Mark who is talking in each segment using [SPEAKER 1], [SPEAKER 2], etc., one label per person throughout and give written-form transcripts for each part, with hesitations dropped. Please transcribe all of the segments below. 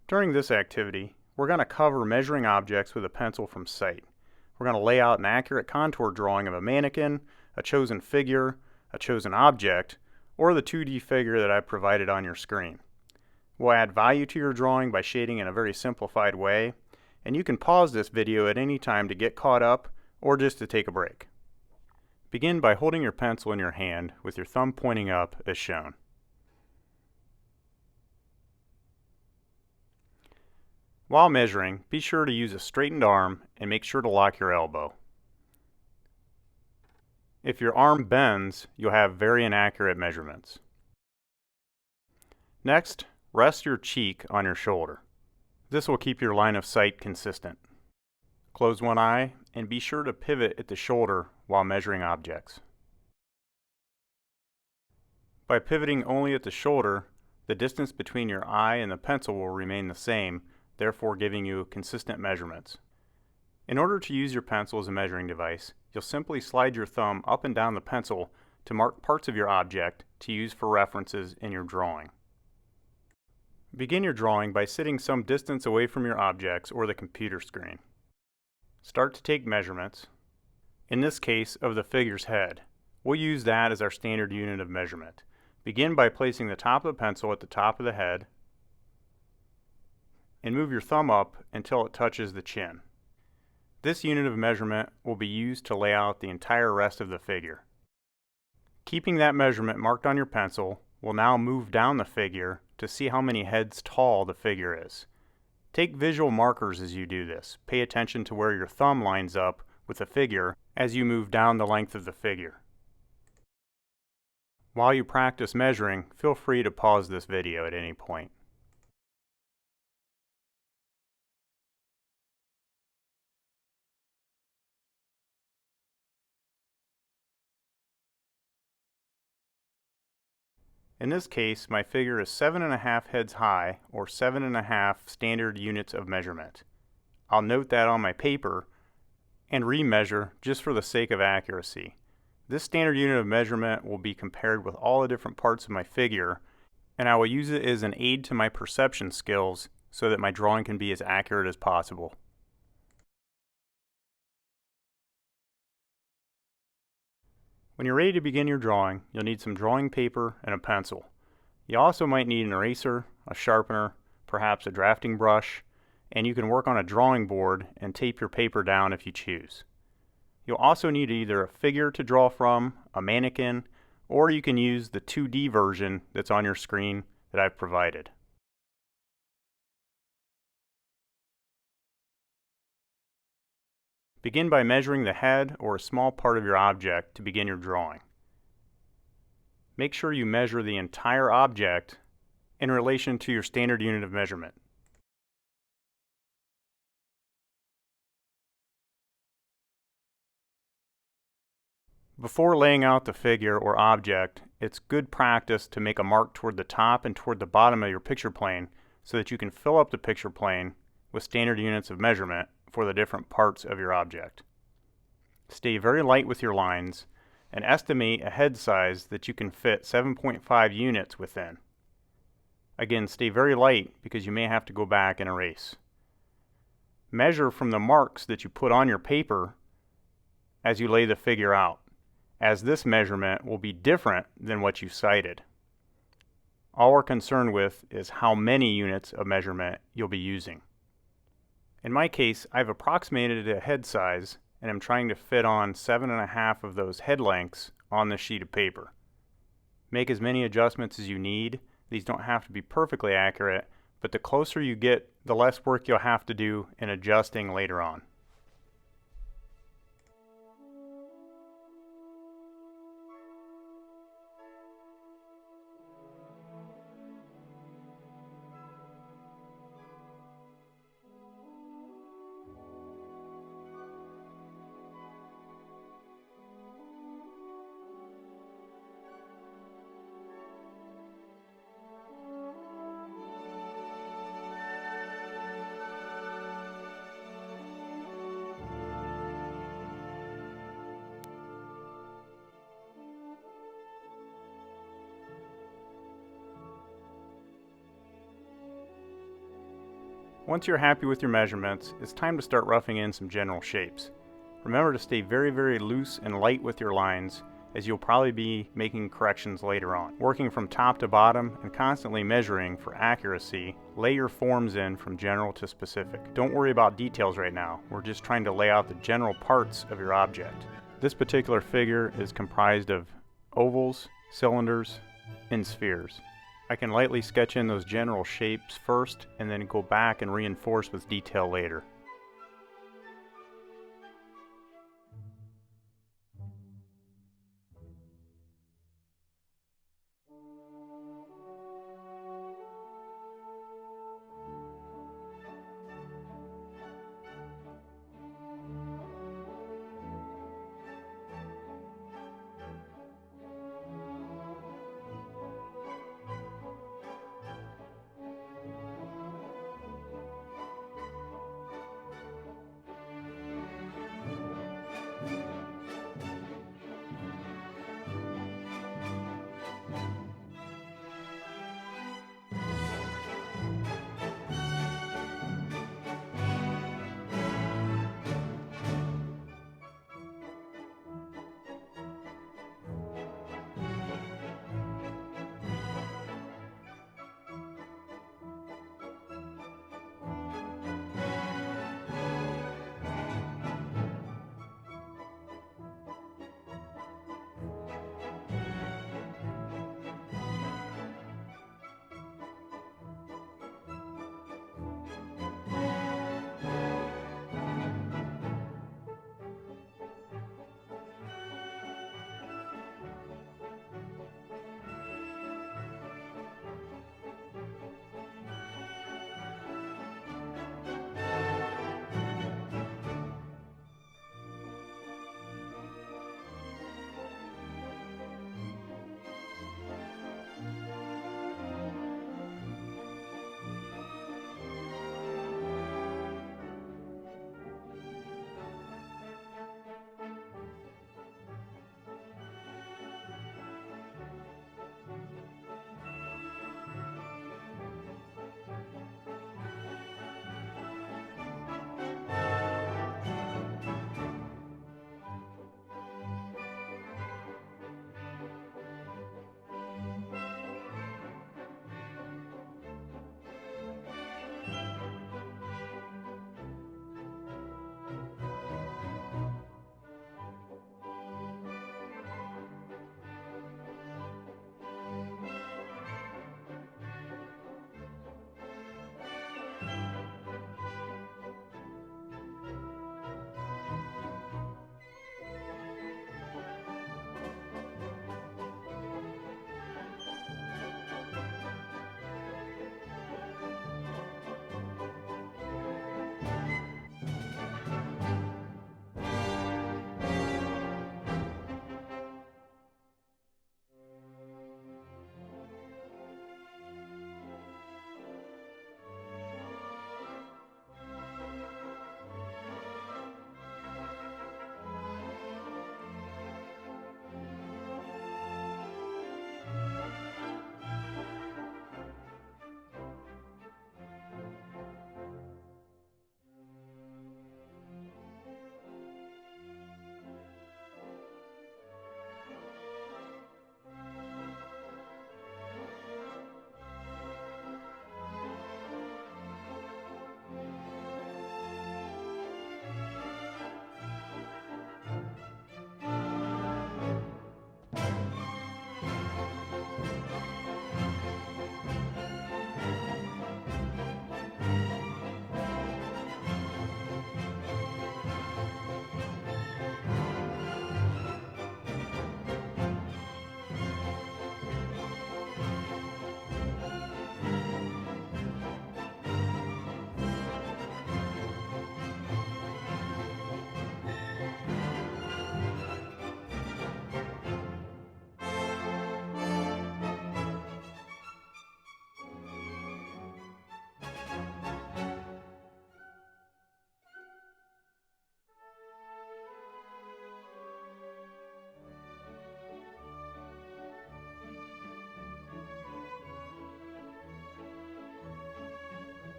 [SPEAKER 1] During this activity, we're going to cover measuring objects with a pencil from sight. We're going to lay out an accurate contour drawing of a mannequin, a chosen figure, a chosen object, or the 2D figure that I've provided on your screen. We'll add value to your drawing by shading in a very simplified way, and you can pause this video at any time to get caught up or just to take a break. Begin by holding your pencil in your hand with your thumb pointing up as shown. While measuring, be sure to use a straightened arm and make sure to lock your elbow. If your arm bends, you'll have very inaccurate measurements. Next, rest your cheek on your shoulder. This will keep your line of sight consistent. Close one eye and be sure to pivot at the shoulder while measuring objects. By pivoting only at the shoulder, the distance between your eye and the pencil will remain the same, therefore giving you consistent measurements. In order to use your pencil as a measuring device, you'll simply slide your thumb up and down the pencil to mark parts of your object to use for references in your drawing. Begin your drawing by sitting some distance away from your objects or the computer screen. Start to take measurements, in this case of the figure's head. We'll use that as our standard unit of measurement. Begin by placing the top of the pencil at the top of the head and move your thumb up until it touches the chin. This unit of measurement will be used to lay out the entire rest of the figure. Keeping that measurement marked on your pencil, we'll now move down the figure to see how many heads tall the figure is. Take visual markers as you do this. Pay attention to where your thumb lines up with the figure as you move down the length of the figure. While you practice measuring, feel free to pause this video at any point. In this case, my figure is 7.5 heads high, or 7.5 standard units of measurement. I'll note that on my paper and remeasure just for the sake of accuracy. This standard unit of measurement will be compared with all the different parts of my figure, and I will use it as an aid to my perception skills so that my drawing can be as accurate as possible. When you're ready to begin your drawing, you'll need some drawing paper and a pencil. You also might need an eraser, a sharpener, perhaps a drafting brush, and you can work on a drawing board and tape your paper down if you choose. You'll also need either a figure to draw from, a mannequin, or you can use the 2D version that's on your screen that I've provided. Begin by measuring the head or a small part of your object to begin your drawing. Make sure you measure the entire object in relation to your standard unit of measurement. Before laying out the figure or object, it's good practice to make a mark toward the top and toward the bottom of your picture plane so that you can fill up the picture plane with standard units of measurement for the different parts of your object. Stay very light with your lines and estimate a head size that you can fit 7.5 units within. Again, stay very light because you may have to go back and erase. Measure from the marks that you put on your paper as you lay the figure out, as this measurement will be different than what you cited. All we're concerned with is how many units of measurement you'll be using. In my case, I've approximated a head size and I'm trying to fit on 7.5 of those head lengths on this sheet of paper. Make as many adjustments as you need. These don't have to be perfectly accurate, but the closer you get, the less work you'll have to do in adjusting later on. Once you're happy with your measurements, it's time to start roughing in some general shapes. Remember to stay very loose and light with your lines, as you'll probably be making corrections later on. Working from top to bottom and constantly measuring for accuracy, lay your forms in from general to specific. Don't worry about details right now, we're just trying to lay out the general parts of your object. This particular figure is comprised of ovals, cylinders, and spheres. I can lightly sketch in those general shapes first and then go back and reinforce with detail later.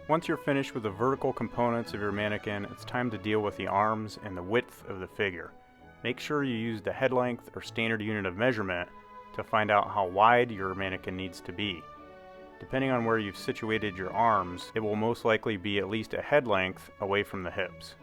[SPEAKER 1] Once you're finished with the vertical components of your mannequin, it's time to deal with the arms and the width of the figure. Make sure you use the head length or standard unit of measurement to find out how wide your mannequin needs to be. Depending on where you've situated your arms, it will most likely be at least a head length away from the hips.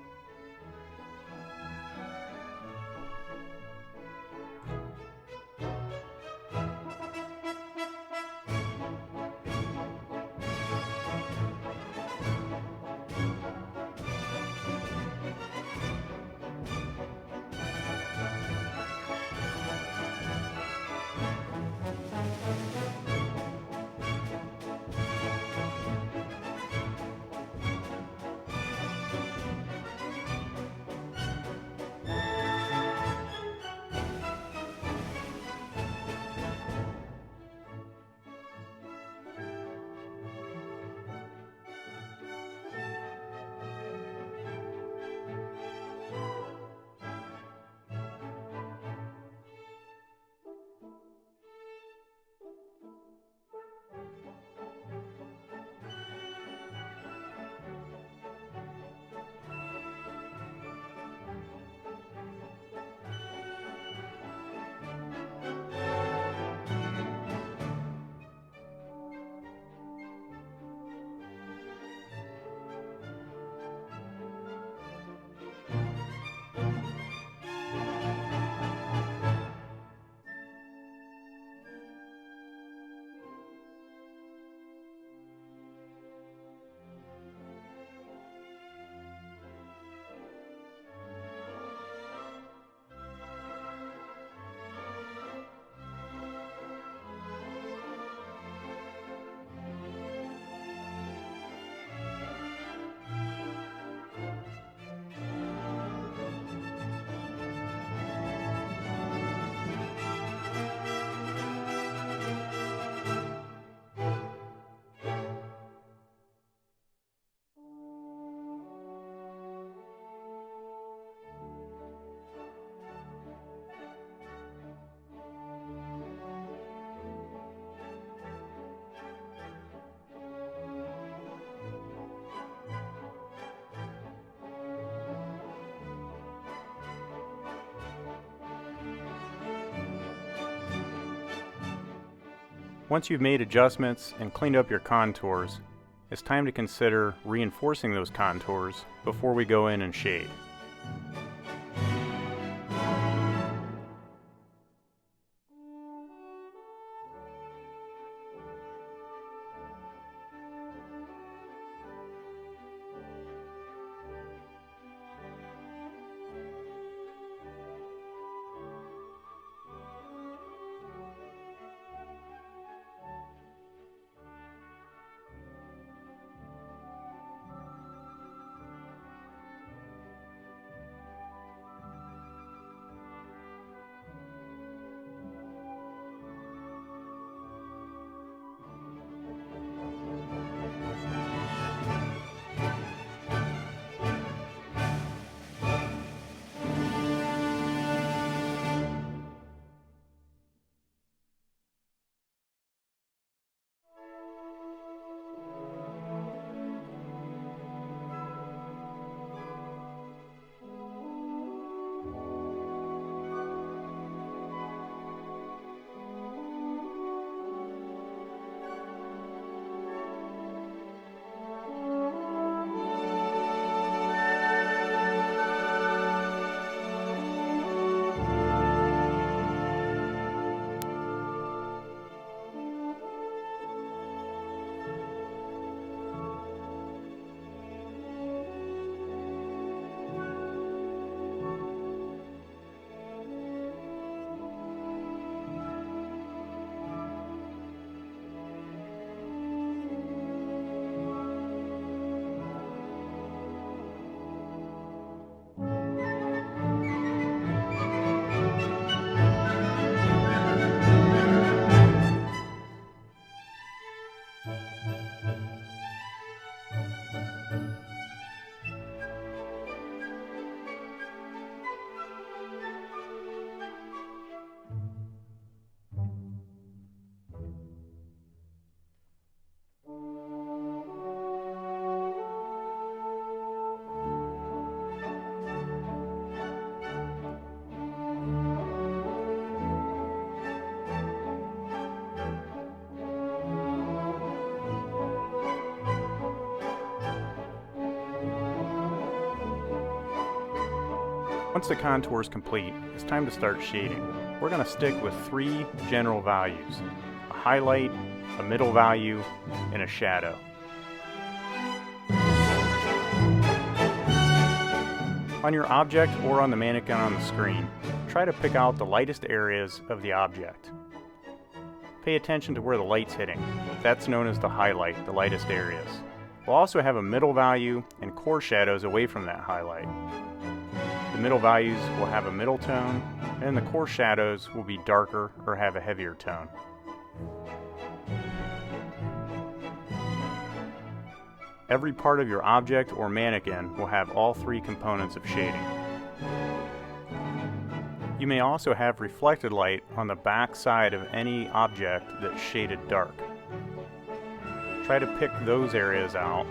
[SPEAKER 1] Once you've made adjustments and cleaned up your contours, it's time to consider reinforcing those contours before we go in and shade. Once the contour is complete, it's time to start shading. We're going to stick with 3 general values: a highlight, a middle value, and a shadow. On your object or on the mannequin on the screen, try to pick out the lightest areas of the object. Pay attention to where the light's hitting. That's known as the highlight, the lightest areas. We'll also have a middle value and core shadows away from that highlight. The middle values will have a middle tone, and the core shadows will be darker or have a heavier tone. Every part of your object or mannequin will have all 3 components of shading. You may also have reflected light on the back side of any object that's shaded dark. Try to pick those areas out,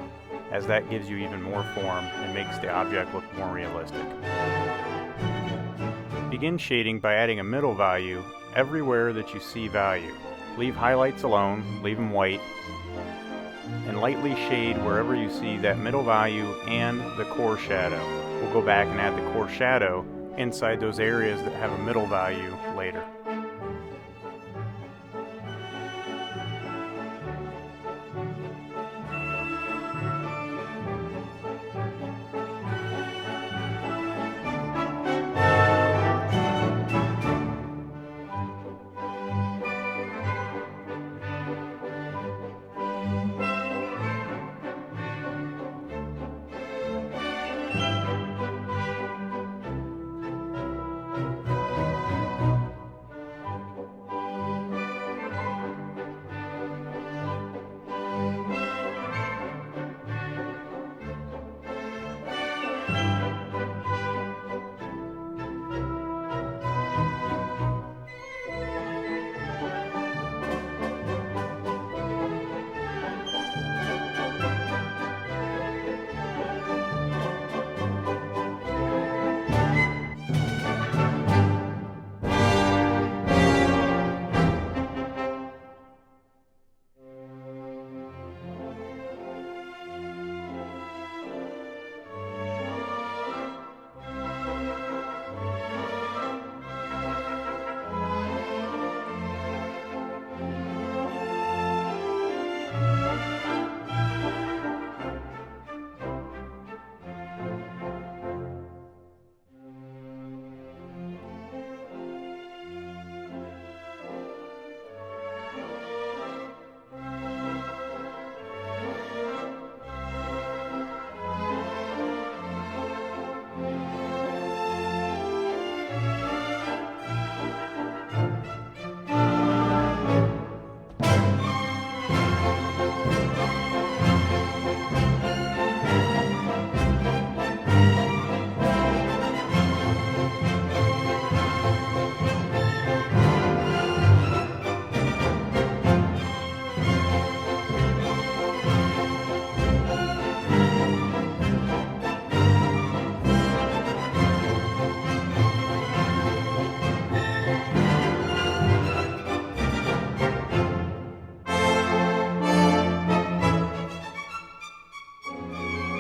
[SPEAKER 1] as that gives you even more form and makes the object look more realistic. Begin shading by adding a middle value everywhere that you see value. Leave highlights alone, leave them white, and lightly shade wherever you see that middle value and the core shadow. We'll go back and add the core shadow inside those areas that have a middle value later.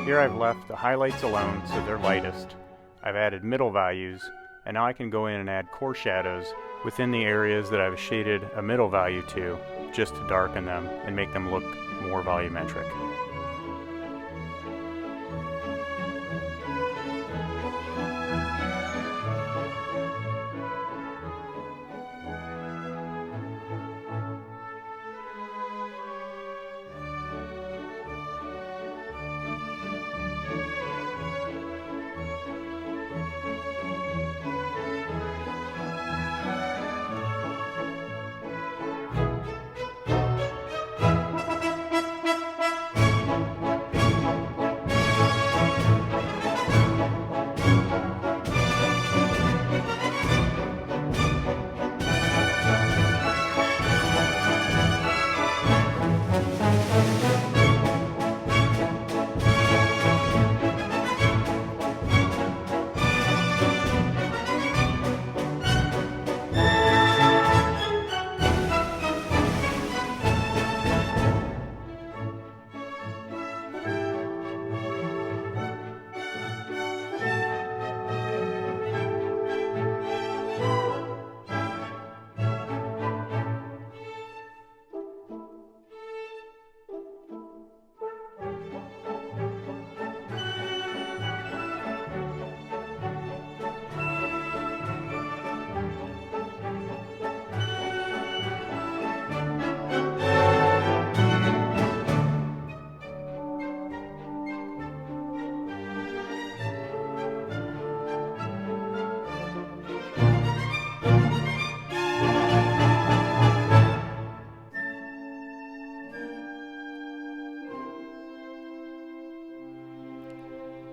[SPEAKER 1] Here I've left the highlights alone so they're lightest. I've added middle values, and now I can go in and add core shadows within the areas that I've shaded a middle value to, just to darken them and make them look more volumetric.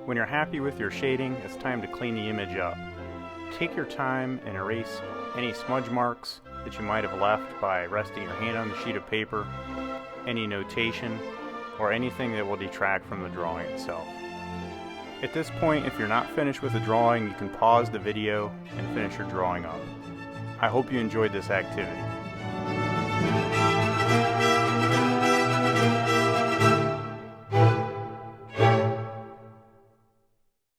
[SPEAKER 1] When you're happy with your shading, it's time to clean the image up. Take your time and erase any smudge marks that you might have left by resting your hand on the sheet of paper, any notation, or anything that will detract from the drawing itself. At this point, if you're not finished with the drawing, you can pause the video and finish your drawing up. I hope you enjoyed this activity.